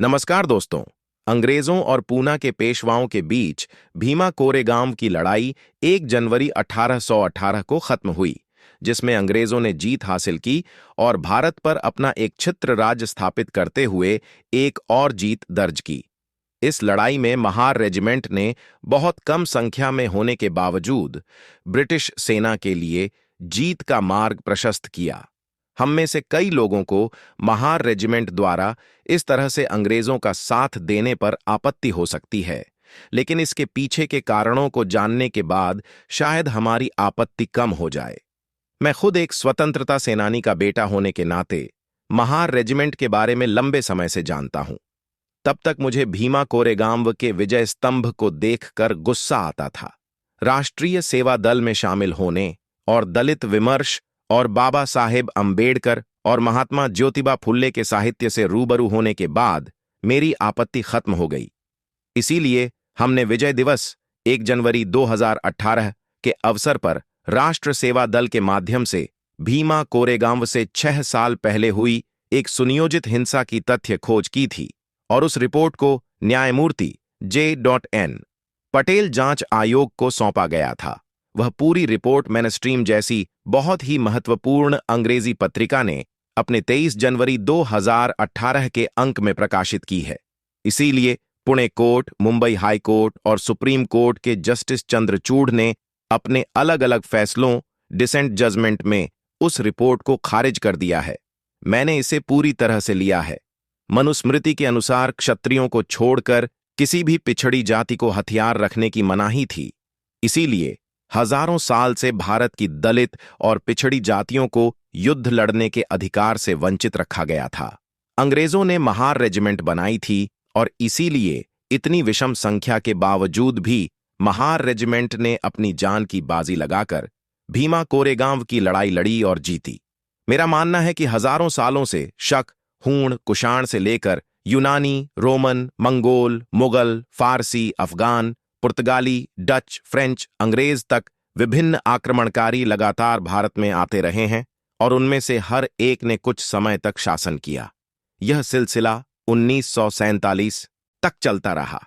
नमस्कार दोस्तों। अंग्रेजों और पूना के पेशवाओं के बीच भीमा कोरेगांव की लड़ाई 1 जनवरी 1818 को खत्म हुई, जिसमें अंग्रेजों ने जीत हासिल की और भारत पर अपना एक छित्र राज्य स्थापित करते हुए एक और जीत दर्ज की। इस लड़ाई में महार रेजिमेंट ने बहुत कम संख्या में होने के बावजूद ब्रिटिश सेना के लिए जीत का मार्ग प्रशस्त किया। हम में से कई लोगों को महार रेजिमेंट द्वारा इस तरह से अंग्रेजों का साथ देने पर आपत्ति हो सकती है, लेकिन इसके पीछे के कारणों को जानने के बाद शायद हमारी आपत्ति कम हो जाए। मैं खुद एक स्वतंत्रता सेनानी का बेटा होने के नाते महार रेजिमेंट के बारे में लंबे समय से जानता हूं। तब तक मुझे भीमा कोरेगांव के विजय स्तंभ को देखकर गुस्सा आता था। राष्ट्रीय सेवा दल में शामिल होने और दलित विमर्श और बाबा साहेब अंबेडकर और महात्मा ज्योतिबा फुल्ले के साहित्य से रूबरू होने के बाद मेरी आपत्ति खत्म हो गई। इसीलिए हमने विजय दिवस 1 जनवरी 2018 के अवसर पर राष्ट्र सेवा दल के माध्यम से भीमा कोरेगांव से 6 साल पहले हुई एक सुनियोजित हिंसा की तथ्य खोज की थी और उस रिपोर्ट को न्यायमूर्ति J.N. पटेल जांच आयोग को सौंपा गया था। वह पूरी रिपोर्ट मैनस्ट्रीम जैसी बहुत ही महत्वपूर्ण अंग्रेजी पत्रिका ने अपने 23 जनवरी 2018 के अंक में प्रकाशित की है। इसीलिए Pune court, Mumbai high court और सुप्रीम कोर्ट के जस्टिस चंद्रचूड़ ने अपने अलग अलग फैसलों डिसेंट जजमेंट में उस रिपोर्ट को खारिज कर दिया है। मैंने इसे पूरी तरह से लिया है। मनुस्मृति के अनुसार क्षत्रियों को छोड़कर किसी भी पिछड़ी जाति को हथियार रखने की मनाही थी। इसीलिए हजारों साल से भारत की दलित और पिछड़ी जातियों को युद्ध लड़ने के अधिकार से वंचित रखा गया था। अंग्रेजों ने महार रेजिमेंट बनाई थी और इसीलिए इतनी विषम संख्या के बावजूद भी महार रेजिमेंट ने अपनी जान की बाजी लगाकर भीमा कोरेगांव की लड़ाई लड़ी और जीती। मेरा मानना है कि हजारों सालों से शक, हूण, कुषाण से लेकर यूनानी, रोमन, मंगोल, मुगल, फारसी, अफगान, पुर्तगाली, डच, फ्रेंच, अंग्रेज तक विभिन्न आक्रमणकारी लगातार भारत में आते रहे हैं और उनमें से हर एक ने कुछ समय तक शासन किया। यह सिलसिला 1947 तक चलता रहा।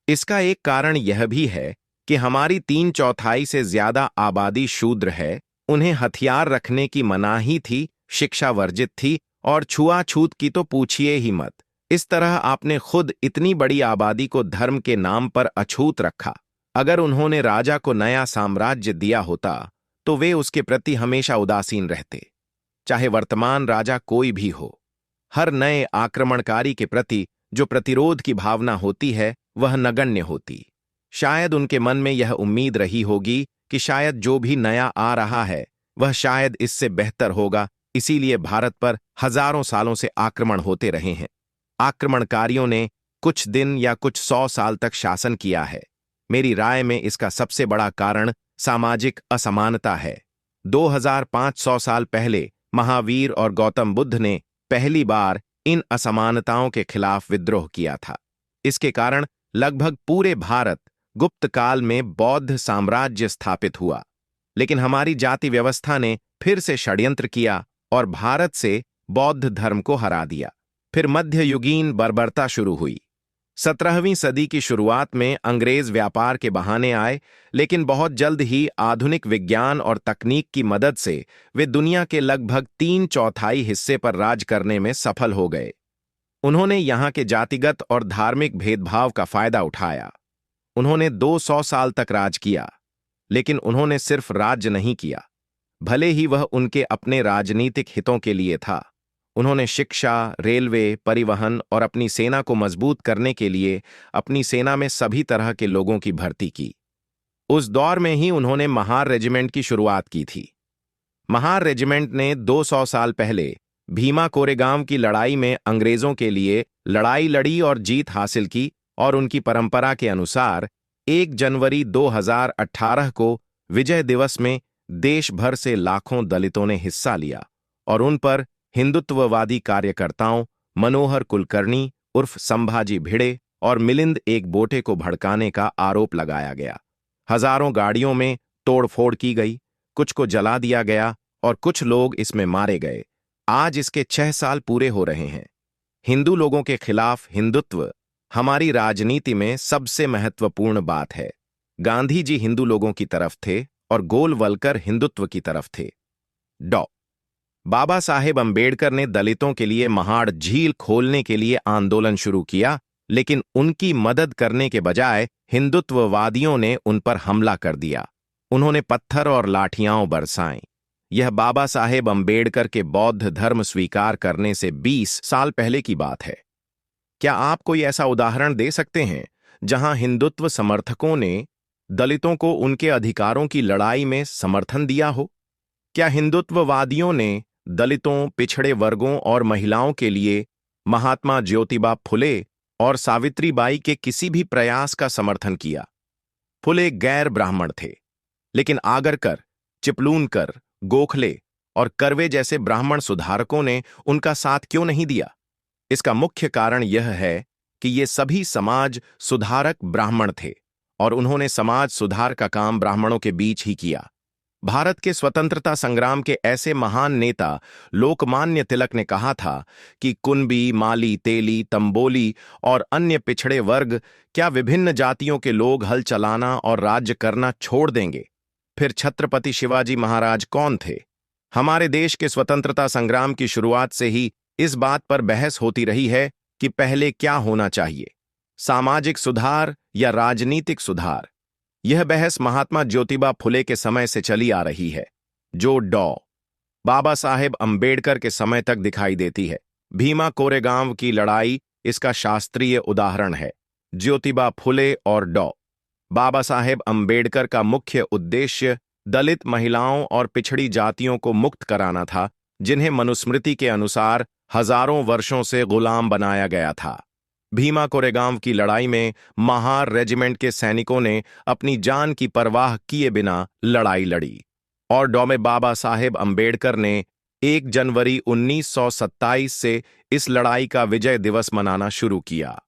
इसका एक कारण यह भी है कि हमारी 3/4 से ज्यादा आबादी शूद्र है। उन्हें हथियार रखने की मनाही थी, शिक्षा वर्जित थी और छुआछूत की तो पूछिए ही मत। इस तरह आपने खुद इतनी बड़ी आबादी को धर्म के नाम पर अछूत रखा। अगर उन्होंने राजा को नया साम्राज्य दिया होता तो वे उसके प्रति हमेशा उदासीन रहते, चाहे वर्तमान राजा कोई भी हो। हर नए आक्रमणकारी के प्रति जो प्रतिरोध की भावना होती है वह नगण्य होती। शायद उनके मन में यह उम्मीद रही होगी कि शायद जो भी नया आ रहा है वह शायद इससे बेहतर होगा। इसीलिए भारत पर हजारों सालों से आक्रमण होते रहे हैं। आक्रमणकारियों ने कुछ दिन या कुछ 100 साल तक शासन किया है। मेरी राय में इसका सबसे बड़ा कारण सामाजिक असमानता है। 2500 साल पहले महावीर और गौतम बुद्ध ने पहली बार इन असमानताओं के खिलाफ विद्रोह किया था। इसके कारण लगभग पूरे भारत गुप्त काल में बौद्ध साम्राज्य स्थापित हुआ। लेकिन हमारी जाति व्यवस्था ने फिर से षड्यंत्र किया और भारत से बौद्ध धर्म को हरा दिया। फिर मध्ययुगीन बर्बरता शुरू हुई। 17वीं सदी की शुरुआत में अंग्रेज व्यापार के बहाने आए, लेकिन बहुत जल्द ही आधुनिक विज्ञान और तकनीक की मदद से वे दुनिया के लगभग 3/4 हिस्से पर राज करने में सफल हो गए। उन्होंने यहाँ के जातिगत और धार्मिक भेदभाव का फायदा उठाया। उन्होंने 200 साल तक राज किया, लेकिन उन्होंने सिर्फ राज्य नहीं किया, भले ही वह उनके अपने राजनीतिक हितों के लिए था। उन्होंने शिक्षा, रेलवे, परिवहन और अपनी सेना को मजबूत करने के लिए अपनी सेना में सभी तरह के लोगों की भर्ती की। उस दौर में ही उन्होंने महार रेजिमेंट की शुरुआत की थी। महार रेजिमेंट ने 200 साल पहले भीमा कोरेगांव की लड़ाई में अंग्रेजों के लिए लड़ाई लड़ी और जीत हासिल की और उनकी परंपरा के अनुसार 1 जनवरी 2018 को विजय दिवस में देश भर से लाखों दलितों ने हिस्सा लिया और उन पर हिंदुत्ववादी कार्यकर्ताओं मनोहर कुलकर्णी उर्फ संभाजी भिड़े और मिलिंद एक बोटे को भड़काने का आरोप लगाया गया। हजारों गाड़ियों में तोड़फोड़ की गई, कुछ को जला दिया गया और कुछ लोग इसमें मारे गए। आज इसके 6 साल पूरे हो रहे हैं। हिंदू लोगों के खिलाफ हिंदुत्व हमारी राजनीति में सबसे महत्वपूर्ण बात है। गांधी जी हिंदू लोगों की तरफ थे और गोलवलकर हिंदुत्व की तरफ थे। डॉ बाबा साहेब अंबेडकर ने दलितों के लिए महाड़ झील खोलने के लिए आंदोलन शुरू किया, लेकिन उनकी मदद करने के बजाय हिंदुत्ववादियों ने उन पर हमला कर दिया। उन्होंने पत्थर और लाठियां बरसाईं। यह बाबा साहेब अंबेडकर के बौद्ध धर्म स्वीकार करने से 20 साल पहले की बात है। क्या आप कोई ऐसा उदाहरण दे सकते हैं जहां हिंदुत्व समर्थकों ने दलितों को उनके अधिकारों की लड़ाई में समर्थन दिया हो? क्या हिंदुत्ववादियों ने दलितों, पिछड़े वर्गों और महिलाओं के लिए महात्मा ज्योतिबा फुले और सावित्रीबाई के किसी भी प्रयास का समर्थन किया? फुले गैर ब्राह्मण थे, लेकिन आगरकर, चिपलूनकर, गोखले और कर्वे जैसे ब्राह्मण सुधारकों ने उनका साथ क्यों नहीं दिया? इसका मुख्य कारण यह है कि ये सभी समाज सुधारक ब्राह्मण थे और उन्होंने समाज सुधार का काम ब्राह्मणों के बीच ही किया। भारत के स्वतंत्रता संग्राम के ऐसे महान नेता लोकमान्य तिलक ने कहा था कि कुंबी, माली, तेली, तंबोली और अन्य पिछड़े वर्ग क्या विभिन्न जातियों के लोग हल चलाना और राज्य करना छोड़ देंगे? फिर छत्रपति शिवाजी महाराज कौन थे? हमारे देश के स्वतंत्रता संग्राम की शुरुआत से ही इस बात पर बहस होती रही है कि पहले क्या होना चाहिए, सामाजिक सुधार या राजनीतिक सुधार। यह बहस महात्मा ज्योतिबा फुले के समय से चली आ रही है, जो डॉ बाबा साहेब अंबेडकर के समय तक दिखाई देती है। भीमा कोरेगांव की लड़ाई इसका शास्त्रीय उदाहरण है। ज्योतिबा फुले और डॉ बाबा साहेब अंबेडकर का मुख्य उद्देश्य दलित, महिलाओं और पिछड़ी जातियों को मुक्त कराना था, जिन्हें मनुस्मृति के अनुसार हजारों वर्षों से गुलाम बनाया गया था। भीमा कोरेगांव की लड़ाई में महार रेजिमेंट के सैनिकों ने अपनी जान की परवाह किए बिना लड़ाई लड़ी और डॉ बाबा साहेब अंबेडकर ने 1 जनवरी 1927 से इस लड़ाई का विजय दिवस मनाना शुरू किया।